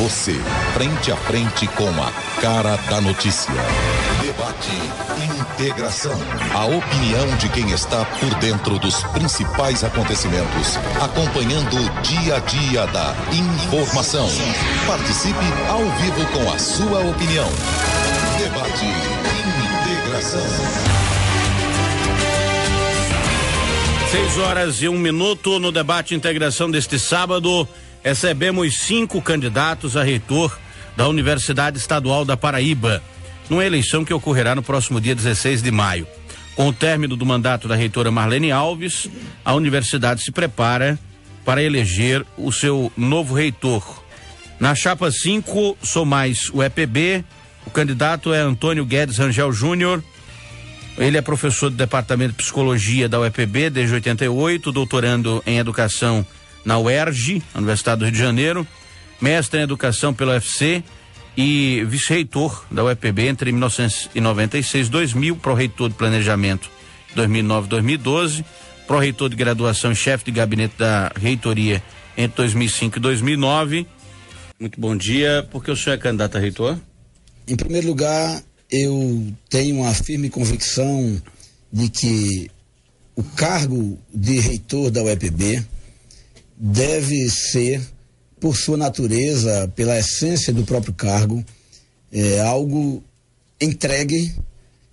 Você, frente a frente com a cara da notícia. Debate Integração. A opinião de quem está por dentro dos principais acontecimentos, acompanhando o dia a dia da informação. Participe ao vivo com a sua opinião. Debate Integração. 6h01 no debate Integração deste sábado. Recebemos 5 candidatos a reitor da Universidade Estadual da Paraíba, numa eleição que ocorrerá no próximo dia 16 de maio. Com o término do mandato da reitora Marlene Alves, a universidade se prepara para eleger o seu novo reitor. Na chapa 5, sou mais o EPB, o candidato é Antônio Guedes Rangel Júnior. Ele é professor do Departamento de Psicologia da UEPB desde 88, doutorando em Educação na UERJ, Universidade do Rio de Janeiro, mestre em Educação pela UFC e vice-reitor da UEPB entre 1996 e 2000, pró-reitor de Planejamento 2009-2012, pró-reitor de Graduação e chefe de gabinete da reitoria entre 2005 e 2009. Muito bom dia. Por que o senhor é candidato a reitor? Em primeiro lugar, eu tenho uma firme convicção de que o cargo de reitor da UEPB deve ser, por sua natureza, pela essência do próprio cargo, algo entregue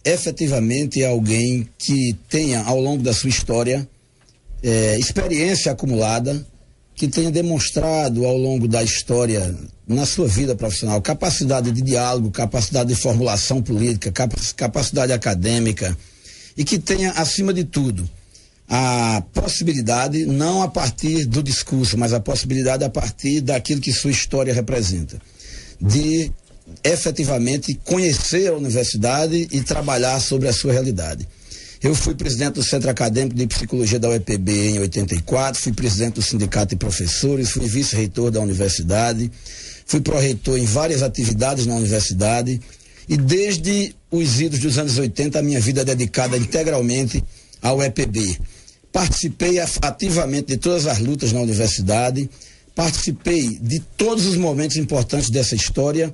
efetivamente a alguém que tenha, ao longo da sua história, experiência acumulada, que tenha demonstrado ao longo da história, na sua vida profissional, capacidade de diálogo, capacidade de formulação política, capacidade acadêmica, e que tenha, acima de tudo, a possibilidade, não a partir do discurso, mas a possibilidade a partir daquilo que sua história representa, de efetivamente conhecer a universidade e trabalhar sobre a sua realidade. Eu fui presidente do Centro Acadêmico de Psicologia da UEPB em 84, fui presidente do Sindicato de Professores, fui vice-reitor da universidade, fui pró-reitor em várias atividades na universidade e desde os idos dos anos 80 a minha vida é dedicada integralmente à UEPB. Participei ativamente de todas as lutas na universidade, participei de todos os momentos importantes dessa história,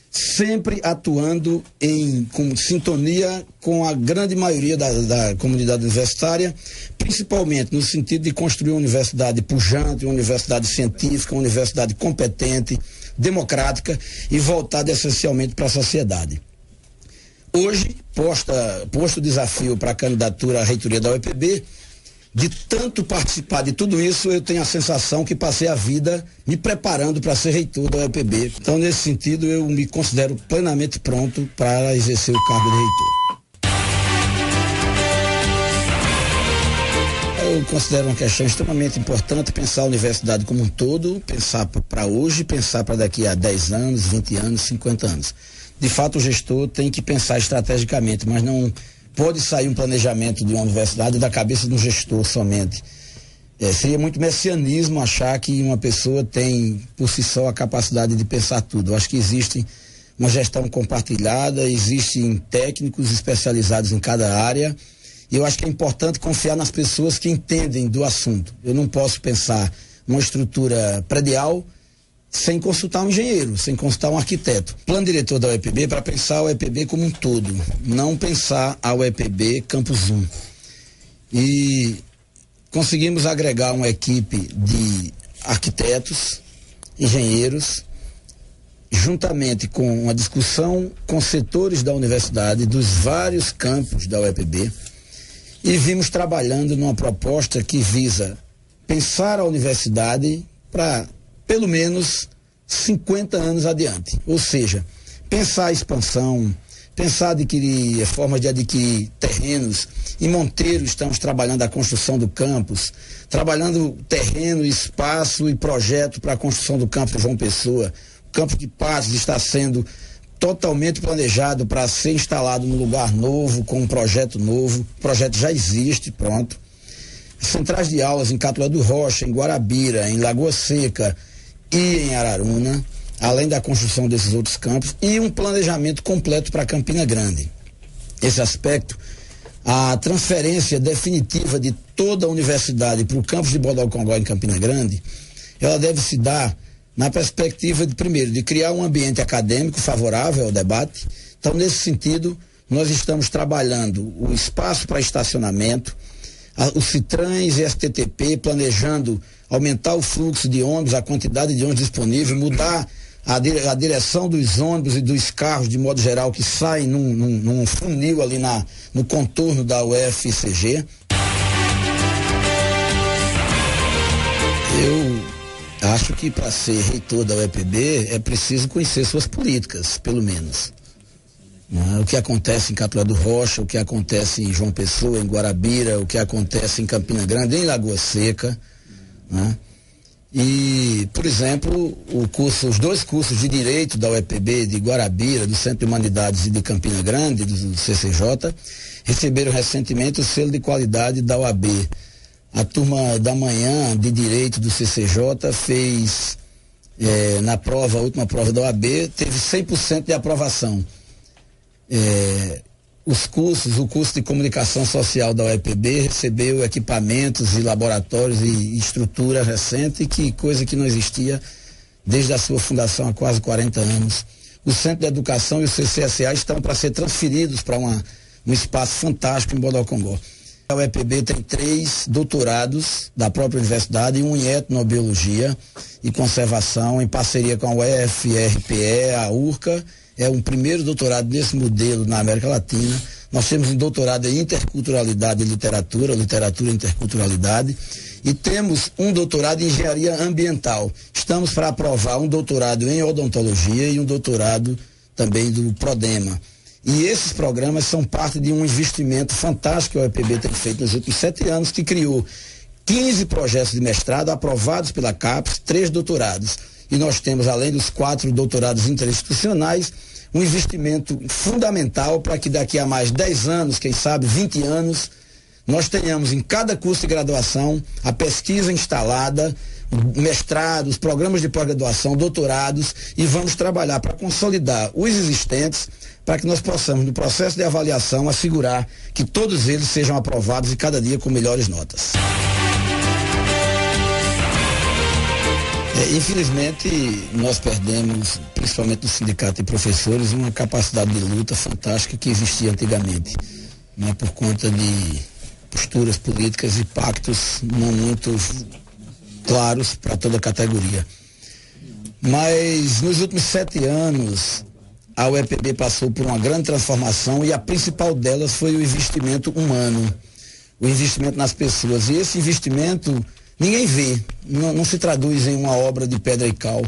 sempre atuando com sintonia com a grande maioria da comunidade universitária, principalmente no sentido de construir uma universidade pujante, uma universidade científica, uma universidade competente, democrática e voltada essencialmente para a sociedade. Hoje, posto o desafio para a candidatura à reitoria da UEPB, de tanto participar de tudo isso, eu tenho a sensação que passei a vida me preparando para ser reitor da UEPB. Então, nesse sentido, eu me considero plenamente pronto para exercer o cargo de reitor. Eu considero uma questão extremamente importante pensar a universidade como um todo, pensar para hoje, pensar para daqui a 10 anos, 20 anos, 50 anos. De fato, o gestor tem que pensar estrategicamente, mas não pode sair um planejamento de uma universidade da cabeça de um gestor somente. Seria muito messianismo achar que uma pessoa tem por si só a capacidade de pensar tudo. Eu acho que existe uma gestão compartilhada, existem técnicos especializados em cada área, e eu acho que é importante confiar nas pessoas que entendem do assunto. Eu não posso pensar numa estrutura predial sem consultar um engenheiro, sem consultar um arquiteto. Plano diretor da UEPB para pensar a UEPB como um todo, não pensar a UEPB Campus 1. E conseguimos agregar uma equipe de arquitetos, engenheiros, juntamente com uma discussão com setores da universidade, dos vários campos da UEPB, e vimos trabalhando numa proposta que visa pensar a universidade para pelo menos 50 anos adiante. Ou seja, pensar a expansão, pensar adquirir formas de adquirir terrenos. Em Monteiro estamos trabalhando a construção do campus, trabalhando terreno, espaço e projeto para a construção do campus João Pessoa. O campus de Passos está sendo totalmente planejado para ser instalado num lugar novo, com um projeto novo. O projeto já existe, pronto. Centrais de aulas em Catolé do Rocha, em Guarabira, em Lagoa Seca e em Araruna, além da construção desses outros campos, e um planejamento completo para Campina Grande. Esse aspecto, a transferência definitiva de toda a universidade para o campus de Bodocongó em Campina Grande, ela deve se dar na perspectiva de, primeiro, de criar um ambiente acadêmico favorável ao debate. Então, nesse sentido, nós estamos trabalhando o espaço para estacionamento, os Citrans e STTP planejando aumentar o fluxo de ônibus, a quantidade de ônibus disponível, mudar a direção dos ônibus e dos carros, de modo geral, que saem num funil ali no contorno da UFCG. Eu acho que para ser reitor da UEPB é preciso conhecer suas políticas, pelo menos. O que acontece em Capital do Rocha, o que acontece em João Pessoa, em Guarabira, o que acontece em Campina Grande, em Lagoa Seca, né? E, por exemplo, os dois cursos de Direito da UEPB, de Guarabira, do Centro de Humanidades e de Campina Grande, do CCJ, receberam recentemente o selo de qualidade da OAB. A turma da manhã de Direito do CCJ fez, a última prova da OAB, teve 100% de aprovação. O curso de Comunicação Social da UEPB recebeu equipamentos e laboratórios e estrutura recente, coisa que não existia desde a sua fundação há quase 40 anos. O Centro de Educação e o CCSA estão para ser transferidos para um espaço fantástico em Bodocongó. A UEPB tem 3 doutorados da própria universidade e um em etnobiologia e conservação, em parceria com a UFRPE, a URCA. É um primeiro doutorado desse modelo na América Latina. Nós temos um doutorado em interculturalidade e literatura e interculturalidade, e temos um doutorado em engenharia ambiental. Estamos para aprovar um doutorado em odontologia e um doutorado também do Prodema. E esses programas são parte de um investimento fantástico que a UEPB tem feito nos últimos 7 anos, que criou 15 projetos de mestrado aprovados pela CAPES, 3 doutorados. E nós temos, além dos 4 doutorados interinstitucionais, um investimento fundamental para que daqui a mais 10 anos, quem sabe 20 anos, nós tenhamos em cada curso de graduação a pesquisa instalada, mestrados, programas de pós-graduação, doutorados, e vamos trabalhar para consolidar os existentes, para que nós possamos, no processo de avaliação, assegurar que todos eles sejam aprovados e cada dia com melhores notas. Infelizmente, nós perdemos, principalmente no sindicato de professores, uma capacidade de luta fantástica que existia antigamente, né, por conta de posturas políticas e pactos não muito claros para toda a categoria. Mas nos últimos 7 anos, a UEPB passou por uma grande transformação e a principal delas foi o investimento humano, o investimento nas pessoas. E esse investimento ninguém vê, não se traduz em uma obra de pedra e cal.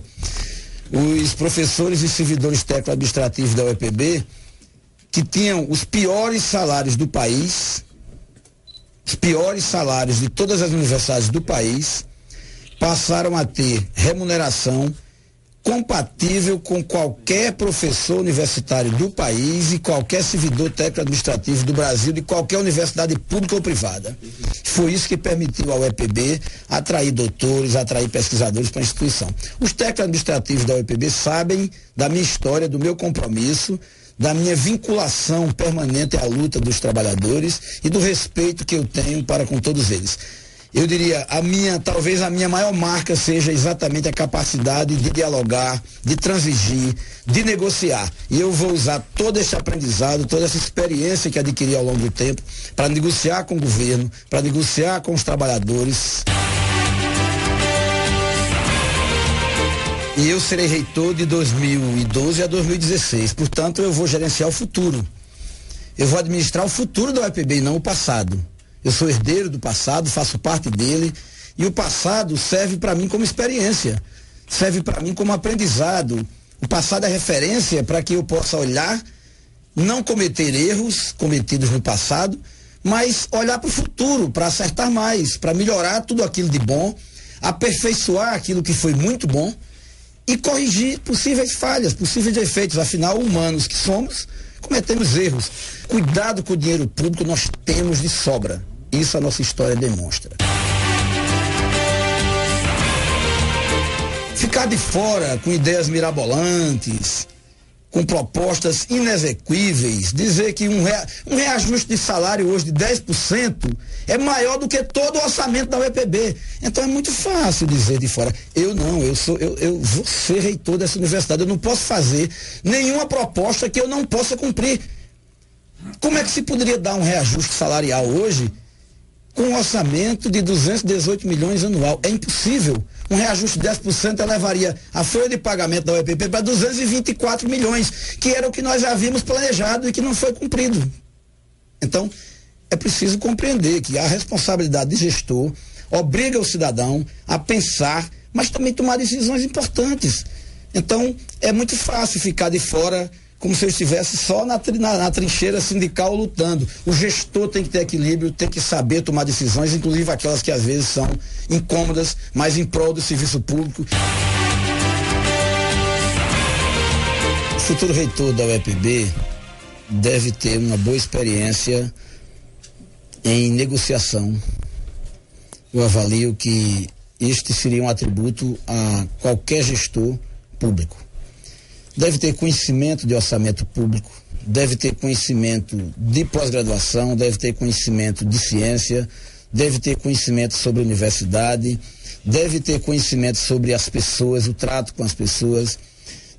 Os professores e servidores técnico-administrativos da UEPB, que tinham os piores salários do país, os piores salários de todas as universidades do país, passaram a ter remuneração compatível com qualquer professor universitário do país e qualquer servidor técnico-administrativo do Brasil, de qualquer universidade pública ou privada. Foi isso que permitiu ao UEPB atrair doutores, atrair pesquisadores para a instituição. Os técnico-administrativos da UEPB sabem da minha história, do meu compromisso, da minha vinculação permanente à luta dos trabalhadores e do respeito que eu tenho para com todos eles. Eu diria, talvez a minha maior marca seja exatamente a capacidade de dialogar, de transigir, de negociar. E eu vou usar todo esse aprendizado, toda essa experiência que adquiri ao longo do tempo para negociar com o governo, para negociar com os trabalhadores. E eu serei reitor de 2012 a 2016. Portanto, eu vou gerenciar o futuro. Eu vou administrar o futuro da UEPB e não o passado. Eu sou herdeiro do passado, faço parte dele, e o passado serve para mim como experiência, serve para mim como aprendizado. O passado é referência para que eu possa olhar, não cometer erros cometidos no passado, mas olhar para o futuro, para acertar mais, para melhorar tudo aquilo de bom, aperfeiçoar aquilo que foi muito bom e corrigir possíveis falhas, possíveis defeitos. Afinal, humanos que somos, cometemos erros. Cuidado com o dinheiro público, nós temos de sobra. Isso a nossa história demonstra. Ficar de fora com ideias mirabolantes, com propostas inexequíveis, dizer que um reajuste de salário hoje de 10% é maior do que todo o orçamento da UEPB. Então é muito fácil dizer de fora, eu vou ser reitor dessa universidade, eu não posso fazer nenhuma proposta que eu não possa cumprir. Como é que se poderia dar um reajuste salarial hoje com um orçamento de 218 milhões anual? É impossível. Um reajuste de 10% elevaria a folha de pagamento da UEPB para 224 milhões, que era o que nós havíamos planejado e que não foi cumprido. Então, é preciso compreender que a responsabilidade de gestor obriga o cidadão a pensar, mas também tomar decisões importantes. Então, é muito fácil ficar de fora como se eu estivesse só na trincheira sindical lutando. O gestor tem que ter equilíbrio, tem que saber tomar decisões, inclusive aquelas que às vezes são incômodas, mas em prol do serviço público. O futuro reitor da UEPB deve ter uma boa experiência em negociação. Eu avalio que este seria um atributo a qualquer gestor público. Deve ter conhecimento de orçamento público, deve ter conhecimento de pós-graduação, deve ter conhecimento de ciência, deve ter conhecimento sobre universidade, deve ter conhecimento sobre as pessoas, o trato com as pessoas,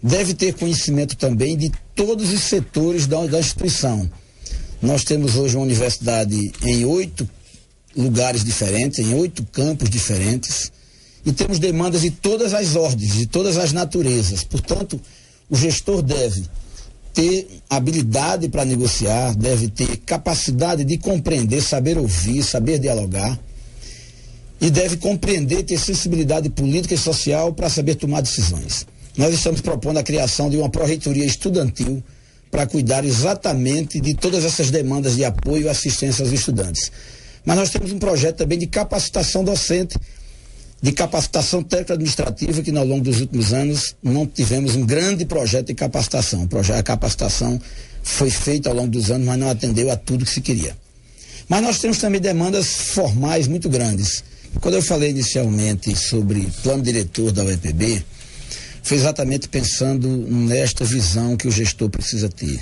deve ter conhecimento também de todos os setores da instituição. Nós temos hoje uma universidade em 8 lugares diferentes, em 8 campos diferentes, e temos demandas de todas as ordens, de todas as naturezas. Portanto, o gestor deve ter habilidade para negociar, deve ter capacidade de compreender, saber ouvir, saber dialogar, e deve compreender, ter sensibilidade política e social para saber tomar decisões. Nós estamos propondo a criação de uma pró-reitoria estudantil para cuidar exatamente de todas essas demandas de apoio e assistência aos estudantes. Mas nós temos um projeto também de capacitação docente, de capacitação técnico-administrativa, que ao longo dos últimos anos não tivemos um grande projeto de capacitação. A capacitação foi feita ao longo dos anos, mas não atendeu a tudo que se queria. Mas nós temos também demandas formais muito grandes. Quando eu falei inicialmente sobre plano diretor da UEPB, foi exatamente pensando nesta visão que o gestor precisa ter.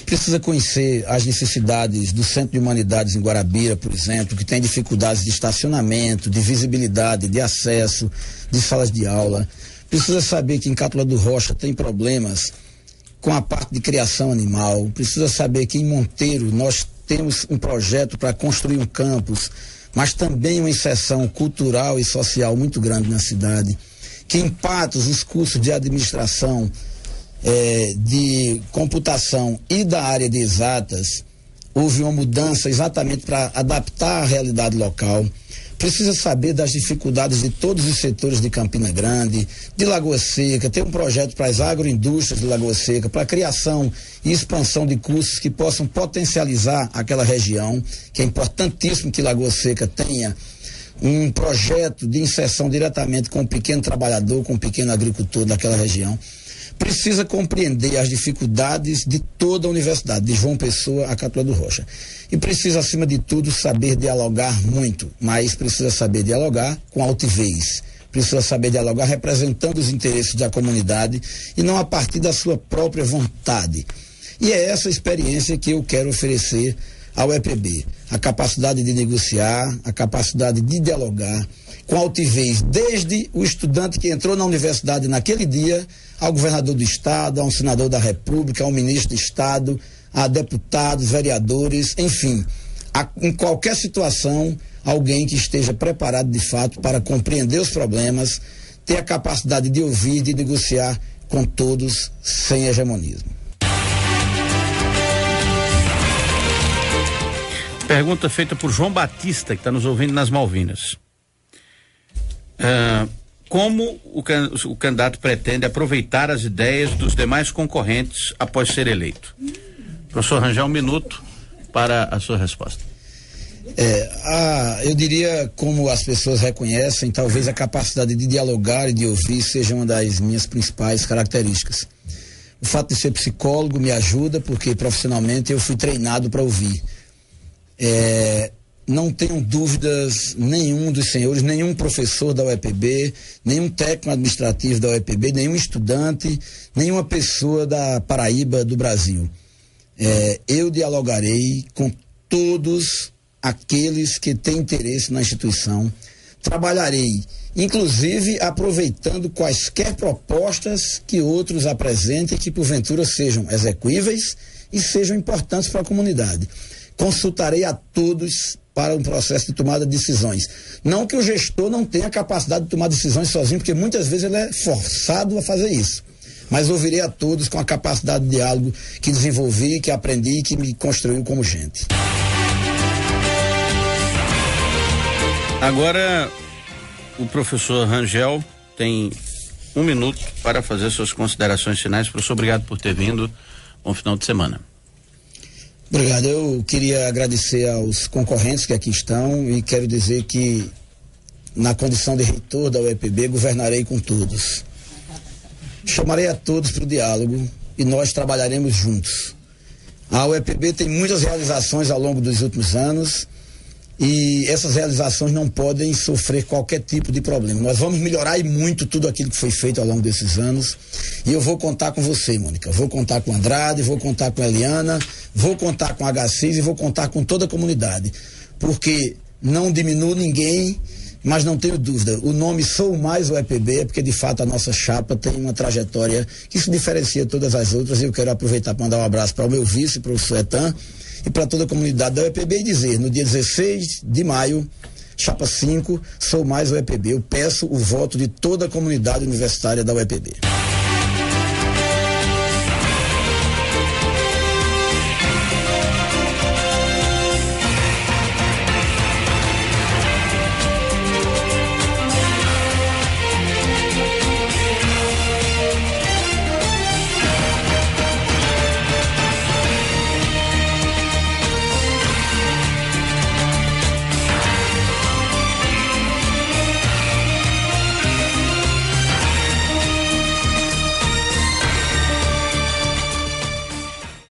Precisa conhecer as necessidades do Centro de Humanidades em Guarabira, por exemplo, que tem dificuldades de estacionamento, de visibilidade, de acesso, de salas de aula. Precisa saber que em Catolé do Rocha tem problemas com a parte de criação animal. Precisa saber que em Monteiro nós temos um projeto para construir um campus, mas também uma inserção cultural e social muito grande na cidade. Que em Patos os cursos de administração, de computação e da área de exatas, houve uma mudança exatamente para adaptar a realidade local. Precisa saber das dificuldades de todos os setores de Campina Grande, de Lagoa Seca, tem um projeto para as agroindústrias de Lagoa Seca, para a criação e expansão de cursos que possam potencializar aquela região, que é importantíssimo que Lagoa Seca tenha um projeto de inserção diretamente com o pequeno trabalhador, com o pequeno agricultor daquela região. Precisa compreender as dificuldades de toda a universidade, de João Pessoa a Catolé do Rocha. E precisa, acima de tudo, saber dialogar muito, mas precisa saber dialogar com altivez. Precisa saber dialogar representando os interesses da comunidade e não a partir da sua própria vontade. E é essa experiência que eu quero oferecer ao EPB. A capacidade de negociar, a capacidade de dialogar com altivez, desde o estudante que entrou na universidade naquele dia, ao governador do estado, a um senador da república, ao ministro de estado, a deputados, vereadores, enfim, em qualquer situação, alguém que esteja preparado de fato para compreender os problemas, ter a capacidade de ouvir e de negociar com todos sem hegemonismo. Pergunta feita por João Batista, que está nos ouvindo nas Malvinas. Como o candidato pretende aproveitar as ideias dos demais concorrentes após ser eleito? Professor Rangel, 1 minuto para a sua resposta. Eu diria, como as pessoas reconhecem, talvez a capacidade de dialogar e de ouvir seja uma das minhas principais características. O fato de ser psicólogo me ajuda, porque profissionalmente eu fui treinado para ouvir. não tenham dúvidas, nenhum dos senhores, nenhum professor da UEPB, nenhum técnico administrativo da UEPB, nenhum estudante, nenhuma pessoa da Paraíba, do Brasil. Eu dialogarei com todos aqueles que têm interesse na instituição, trabalharei, inclusive aproveitando quaisquer propostas que outros apresentem que porventura sejam execuíveis e sejam importantes para a comunidade. Consultarei a todos para um processo de tomada de decisões. Não que o gestor não tenha capacidade de tomar decisões sozinho, porque muitas vezes ele é forçado a fazer isso. Mas ouvirei a todos com a capacidade de diálogo que desenvolvi, que aprendi e que me construiu como gente. Agora, o professor Rangel tem 1 minuto para fazer suas considerações finais. Professor, obrigado por ter vindo. Bom final de semana. Obrigado. Eu queria agradecer aos concorrentes que aqui estão e quero dizer que, na condição de reitor da UEPB, governarei com todos. Chamarei a todos para o diálogo e nós trabalharemos juntos. A UEPB tem muitas realizações ao longo dos últimos anos e essas realizações não podem sofrer qualquer tipo de problema. Nós vamos melhorar e muito tudo aquilo que foi feito ao longo desses anos. E eu vou contar com você, Mônica. Vou contar com Andrade, vou contar com Eliana, vou contar com a H6 e vou contar com toda a comunidade. Porque não diminuo ninguém, mas não tenho dúvida. O nome Sou Mais UEPB é porque, de fato, a nossa chapa tem uma trajetória que se diferencia de todas as outras. E eu quero aproveitar para mandar um abraço para o meu vice, para o professor Etan, e para toda a comunidade da UEPB e dizer, no dia 16 de maio, chapa 5, Sou Mais UEPB. Eu peço o voto de toda a comunidade universitária da UEPB.